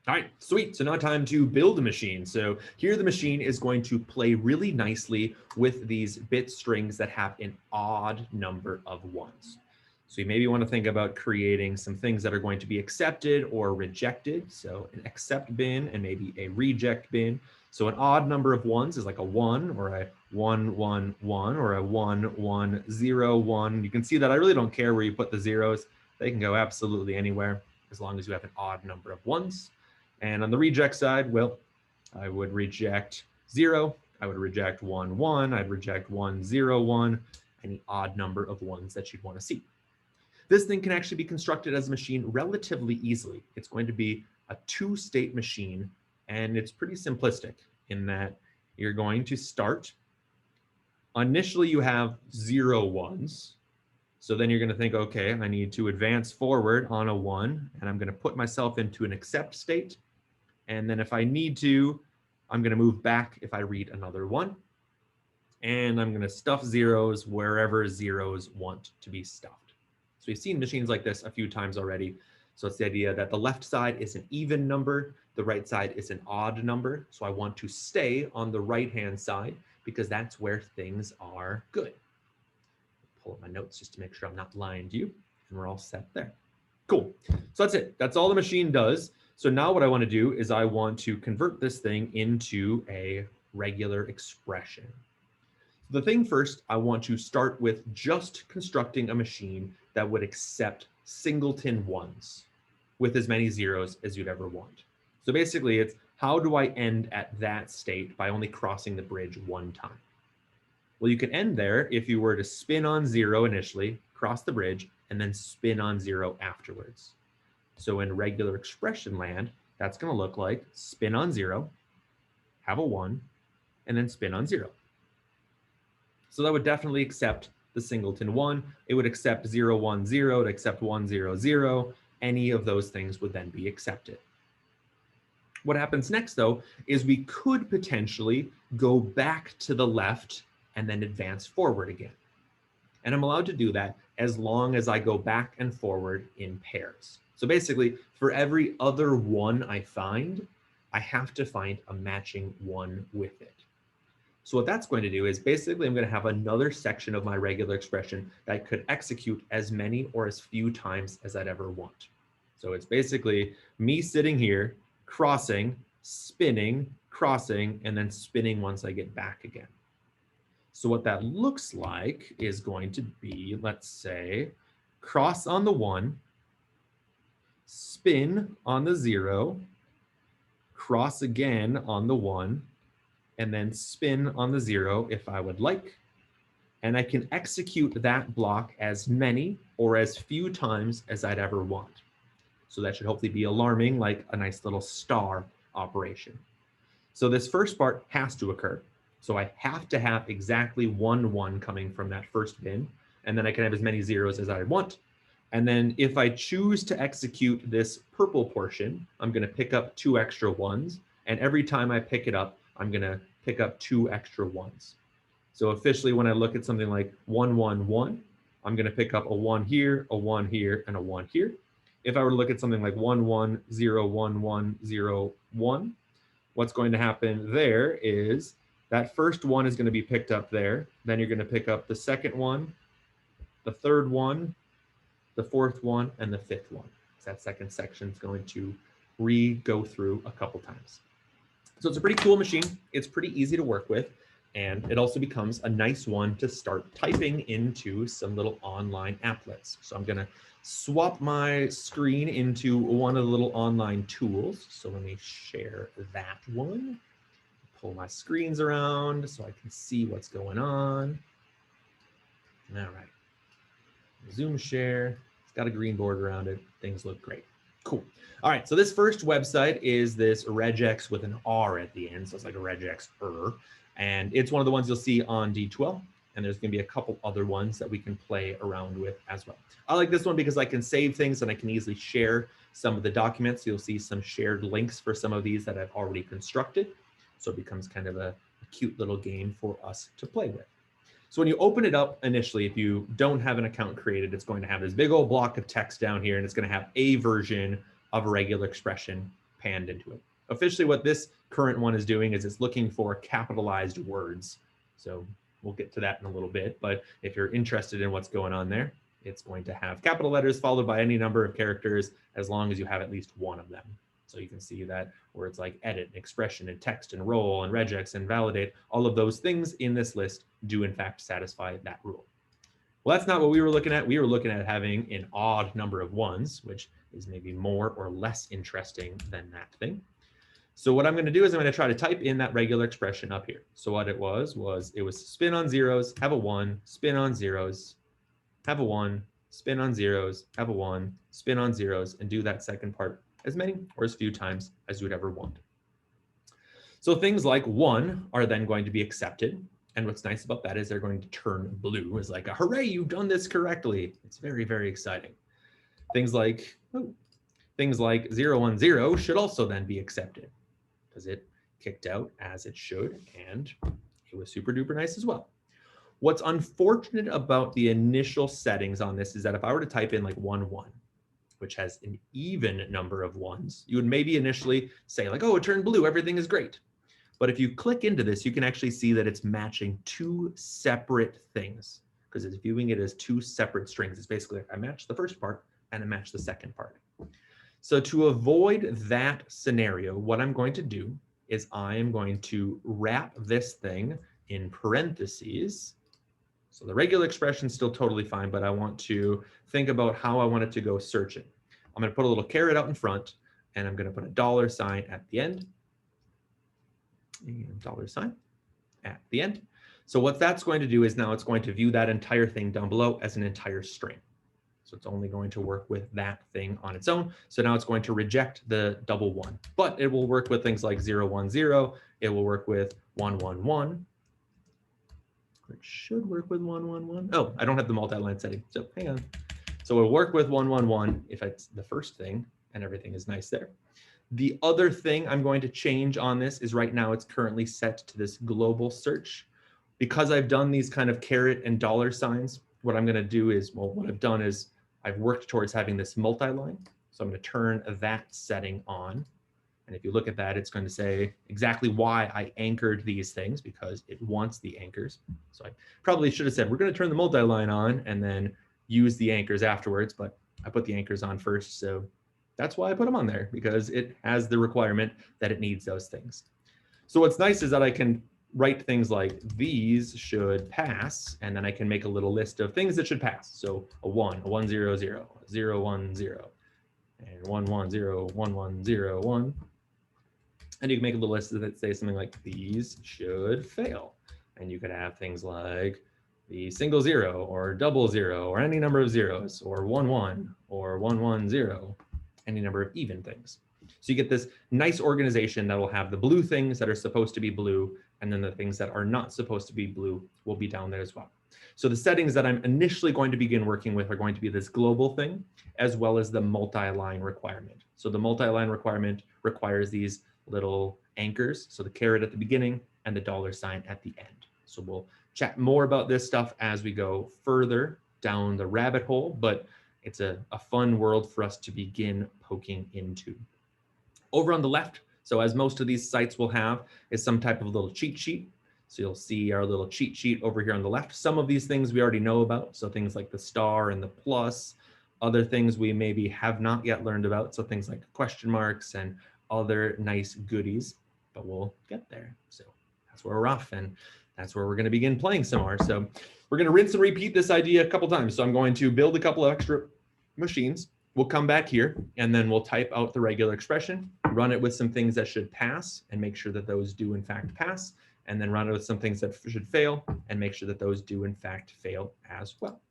All right, sweet. So now time to build a machine. So here the machine is going to play really nicely with these bit strings that have an odd number of ones. So you maybe want to think about creating some things that are going to be accepted or rejected. So an accept bin and maybe a reject bin. So an odd number of ones is like a 1 or a 1, 1, 1 or a 1, 1, 0, 1. You can see that I really don't care where you put the zeros. They can go absolutely anywhere as long as you have an odd number of ones. And on the reject side, well, I would reject 0. I would reject 1, 1. I'd reject 1, 0, 1. Any odd number of ones that you'd want to see. This thing can actually be constructed as a machine relatively easily. It's going to be a two-state machine, and it's pretty simplistic in that you're going to start. Initially, you have 0 ones. So then you're going to think, okay, I need to advance forward on a 1, and I'm going to put myself into an accept state. And then if I need to, I'm going to move back if I read another 1. And I'm going to stuff zeros wherever zeros want to be stuffed. So we've seen machines like this a few times already. So it's the idea that the left side is an even number, the right side is an odd number. So I want to stay on the right-hand side because that's where things are good. Pull up my notes just to make sure I'm not lying to you, and we're all set there. Cool. So that's it. That's all the machine does. So now what I want to do is I want to convert this thing into a regular expression. The thing first, I want to start with just constructing a machine that would accept singleton ones with as many zeros as you'd ever want. So basically it's how do I end at that state by only crossing the bridge one time? Well, you can end there if you were to spin on 0 initially, cross the bridge, and then spin on 0 afterwards. So in regular expression land, that's going to look like spin on 0, have a 1, and then spin on 0. So that would definitely accept the singleton 1. It would accept 0, 1, 0, to accept 1, 0, 0. Any of those things would then be accepted. What happens next, though, is we could potentially go back to the left and then advance forward again. And I'm allowed to do that as long as I go back and forward in pairs. So basically, for every other 1 I find, I have to find a matching 1 with it. So what that's going to do is basically I'm going to have another section of my regular expression that could execute as many or as few times as I'd ever want. So it's basically me sitting here, crossing, spinning, crossing, and then spinning once I get back again. So what that looks like is going to be, let's say, cross on the 1, spin on the 0, cross again on the 1, and then spin on the 0 if I would like. And I can execute that block as many or as few times as I'd ever want. So that should hopefully be alarming, like a nice little star operation. So this first part has to occur. So I have to have exactly 1, 1 coming from that first bin, and then I can have as many zeros as I want. And then if I choose to execute this purple portion, I'm going to pick up 2 extra 1s. And every time I pick it up, I'm going to pick up 2 extra 1s. So officially, when I look at something like 1, 1, 1, I'm going to pick up a 1 here, a 1 here, and a 1 here. If I were to look at something like 1, 1, 0, 1, 1, 0, 1, what's going to happen there is that first 1 is going to be picked up there. Then you're going to pick up the second 1, the third 1, the fourth 1, and the fifth 1. So that second section is going to go through a couple times. So it's a pretty cool machine. It's pretty easy to work with. And it also becomes a nice one to start typing into some little online applets. So I'm going to swap my screen into one of the little online tools. So let me share that one. Pull my screens around so I can see what's going on. All right. Zoom share. It's got a green border around it. Things look great. Cool. All right. So this first website is this regex with an R at the end. So it's like a regex-er. And it's one of the ones you'll see on D12. And there's going to be a couple other ones that we can play around with as well. I like this one because I can save things and I can easily share some of the documents. You'll see some shared links for some of these that I've already constructed. So it becomes kind of a cute little game for us to play with. So when you open it up initially, if you don't have an account created, it's going to have this big old block of text down here, and it's going to have a version of a regular expression panned into it. Officially, what this current one is doing is it's looking for capitalized words. So we'll get to that in a little bit, but if you're interested in what's going on there, it's going to have capital letters followed by any number of characters as long as you have at least one of them. So you can see that words like edit, expression, and text, and role, and regex, and validate, all of those things in this list do in fact satisfy that rule. Well, that's not what we were looking at. We were looking at having an odd number of ones, which is maybe more or less interesting than that thing. So what I'm going to do is I'm going to try to type in that regular expression up here. So what it was spin on zeros, have a 1, spin on zeros, have a 1, spin on zeros, have a 1, spin on zeros, and do that second part as many or as few times as you would ever want. So things like 1 are then going to be accepted. And what's nice about that is they're going to turn blue as like a hooray, you've done this correctly. It's very, very exciting. Things like 010 should also then be accepted because it kicked out as it should, and it was super duper nice as well. What's unfortunate about the initial settings on this is that if I were to type in like 1, 1, which has an even number of ones, you would maybe initially say like, oh, it turned blue, everything is great. But if you click into this, you can actually see that it's matching two separate things because it's viewing it as two separate strings. It's basically like I match the first part and I match the second part. So to avoid that scenario, what I'm going to do is I am going to wrap this thing in parentheses. So the regular expression is still totally fine, but I want to think about how I want it to go searching. I'm going to put a little caret out in front, and I'm going to put a $sign at the end. And $sign at the end. So what that's going to do is now it's going to view that entire thing down below as an entire string. So it's only going to work with that thing on its own. So now it's going to reject the double 1, but it will work with things like 010. It will work with 111. It should work with 111. Oh, I don't have the multi-line setting, so hang on. So it'll work with 111 if it's the first thing and everything is nice there. The other thing I'm going to change on this is right now it's currently set to this global search. Because I've done these kind of caret and $signs, what I'm going to do is, well, what I've done is I've worked towards having this multi-line. So I'm going to turn that setting on. And if you look at that, it's going to say exactly why I anchored these things because it wants the anchors. So I probably should have said, we're going to turn the multi-line on and then use the anchors afterwards, but I put the anchors on first. So that's why I put them on there, because it has the requirement that it needs those things. So what's nice is that I can write things like these should pass, and then I can make a little list of things that should pass. So a 1, a 100, a 010, and 110, 1101. And you can make a little list that say something like these should fail. And you could have things like the single 0 or double 0 or any number of zeros or 11 or 110, any number of even things. So you get this nice organization that will have the blue things that are supposed to be blue, and then the things that are not supposed to be blue will be down there as well. So the settings that I'm initially going to begin working with are going to be this global thing, as well as the multi-line requirement. So the multi-line requirement requires these little anchors, so the caret at the beginning and the $sign at the end. So we'll chat more about this stuff as we go further down the rabbit hole, but it's a fun world for us to begin poking into. Over on the left, so as most of these sites will have, is some type of little cheat sheet. So you'll see our little cheat sheet over here on the left. Some of these things we already know about, so things like the star and the plus. Other things we maybe have not yet learned about, so things like question marks and other nice goodies, but we'll get there. So that's where we're off, and that's where we're going to begin playing some more. So we're going to rinse and repeat this idea a couple times. So I'm going to build a couple of extra machines. We'll come back here and then we'll type out the regular expression, run it with some things that should pass and make sure that those do in fact pass, and then run it with some things that should fail and make sure that those do in fact fail as well.